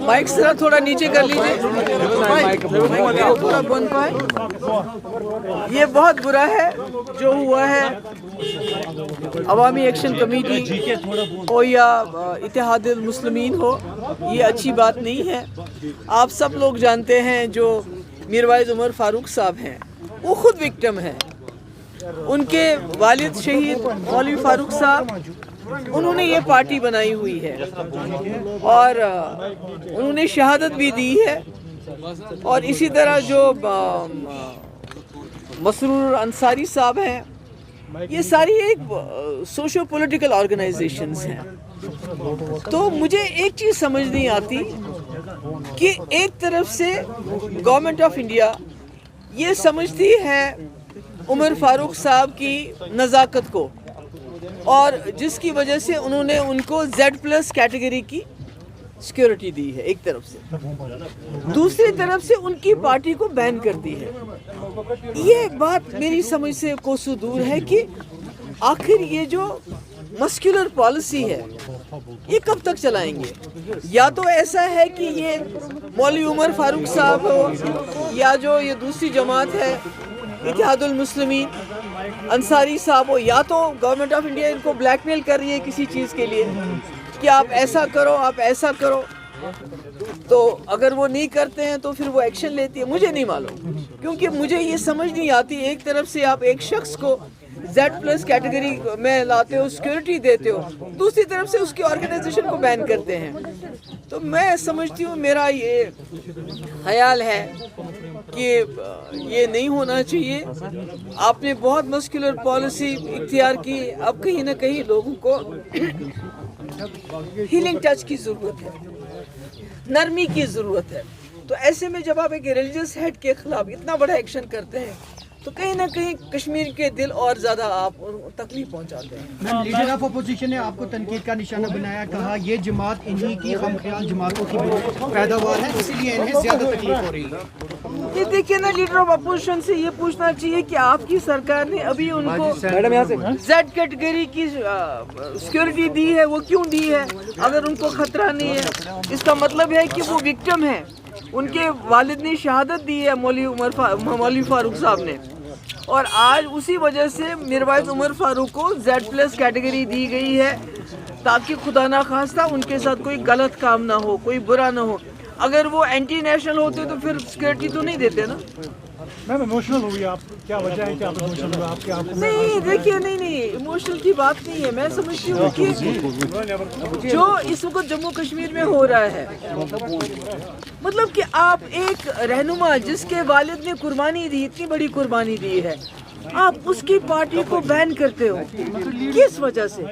Mic जरा थोड़ा नीचे कर लीजिए, थोड़ा बन पाए। ये बहुत बुरा है जो हुआ है। अवामी एक्शन कमेटी हो या इत्तेहादुल मुस्लिमीन हो, ये अच्छी बात नहीं है। आप सब लोग जानते हैं जो मीरवाइज उमर फारूक साहब हैं, वो खुद विक्टिम हैं। उनके वालिद शहीद मौलवी फारूक साहब, उन्होंने ये पार्टी बनाई हुई है और उन्होंने शहादत भी दी है। और इसी तरह जो मसरूर अंसारी साहब हैं, ये सारी एक सोशो पॉलिटिकल ऑर्गेनाइजेशंस हैं। तो मुझे एक चीज़ समझ नहीं आती कि एक तरफ से गवर्नमेंट ऑफ इंडिया ये समझती है उमर फारूक साहब की नज़ाकत को, और जिसकी वजह से उन्होंने उनको Z+ कैटेगरी की सिक्योरिटी दी है एक तरफ से, दूसरी तरफ से उनकी पार्टी को बैन कर दी है। ये बात मेरी समझ से कोसों दूर है कि आखिर ये जो मस्कुलर पॉलिसी है ये कब तक चलाएंगे। या तो ऐसा है कि ये मौलवी उमर फारूक साहब हो या जो ये दूसरी जमात है इत्तेहादुल मुस्लिमीन अंसारी साहब हो, या तो गवर्नमेंट ऑफ इंडिया इनको ब्लैकमेल कर रही है किसी चीज़ के लिए कि आप ऐसा करो, आप ऐसा करो। तो अगर वो नहीं करते हैं तो फिर वो एक्शन लेती है। मुझे नहीं मालूम, क्योंकि मुझे ये समझ नहीं आती, एक तरफ से आप एक शख्स को Z+ कैटेगरी में लाते हो, सिक्योरिटी देते हो, दूसरी तरफ से उसकी ऑर्गेनाइजेशन को बैन करते हैं। तो मैं समझती हूँ, मेरा ये ख्याल है कि ये नहीं होना चाहिए। आपने बहुत मस्कुलर पॉलिसी इख्तियार की, अब कहीं ना कहीं लोगों को हीलिंग टच की ज़रूरत है, नरमी की ज़रूरत है। तो ऐसे में जब आप एक रिलीजियस हेड के खिलाफ इतना बड़ा एक्शन करते हैं तो कहीं ना कहीं कश्मीर के दिल और ज़्यादा आप तकलीफ पहुंचाते हैं। मैम, लीडर ऑफ अपोजिशन ने आपको तनकीद का निशाना बनाया, कहा ये जमात इन्हीं की हमख्याल जमातों की पैदावार है, इसीलिए इन्हें ज़्यादा तकलीफ हो रही है। ये देखिए ना, लीडर ऑफ अपोजिशन से ये पूछना चाहिए कि आपकी सरकार ने अभी उनको Z कैटेगरी की सिक्योरिटी दी है, वो क्यों दी है? अगर उनको खतरा नहीं है, इसका मतलब है कि वो विक्टिम है, उनके वालिद ने शहादत दी है मौलवी फारूक साहब ने, और आज उसी वजह से मीरवाइज उमर फारूक को Z+ कैटेगरी दी गई है ताकि खुदा ना खास्ता उनके साथ कोई गलत काम ना हो, कोई बुरा ना हो। अगर वो एंटी नेशनल होते तो फिर सिक्योरिटी तो नहीं देते ना। मैम, इमोशनल हुई आप, क्या वजह है कि आप इमोशनल हुए? आपके आप नहीं, देखिए, नहीं इमोशनल की बात नहीं है। मैं समझती हूँ कि जो इस वक्त जम्मू कश्मीर में हो रहा है, मतलब कि आप एक रहनुमा जिसके वालिद ने कुर्बानी दी, इतनी बड़ी कुर्बानी दी है, आप उसकी पार्टी को बैन करते हो, किस वजह से?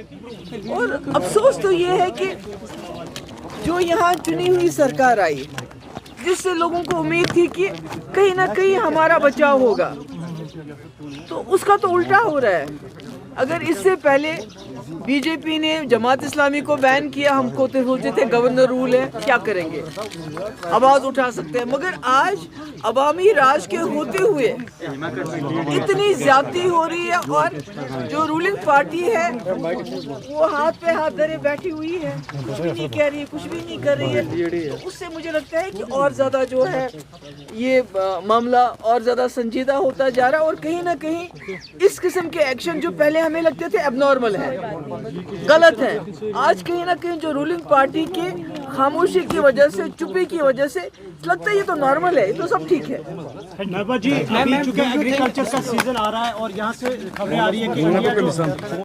और अफसोस तो ये है कि जो यहाँ चुनी हुई सरकार आई, जिससे लोगों को उम्मीद थी कि कहीं ना कहीं हमारा बचाव होगा, तो उसका तो उल्टा हो रहा है। अगर इससे पहले बीजेपी ने जमात इस्लामी को बैन किया, हमको तो सोचते थे गवर्नर रूल है, क्या करेंगे, आवाज़ उठा सकते हैं, मगर आज अवामी राज के होते हुए इतनी ज्यादती हो रही है और जो रूलिंग पार्टी है वो हाथ पे हाथ धरे बैठी हुई है, कुछ भी नहीं कह रही है, कुछ भी नहीं कर रही है। तो उससे मुझे लगता है कि और ज़्यादा जो है ये मामला और ज़्यादा संजीदा होता जा रहा है, और कहीं ना कहीं इस किस्म के एक्शन जो पहले हमें लगते थे एबनॉर्मल है, गलत है, आज कहीं ना कहीं जो रूलिंग पार्टी की खामोशी की वजह से, चुप्पी की वजह से लगता है ये तो नॉर्मल है, ये तो सब ठीक है। नरवा जी, अभी चूंकि एग्रीकल्चर का सीजन आ रहा है और यहाँ से खबरें आ रही है कि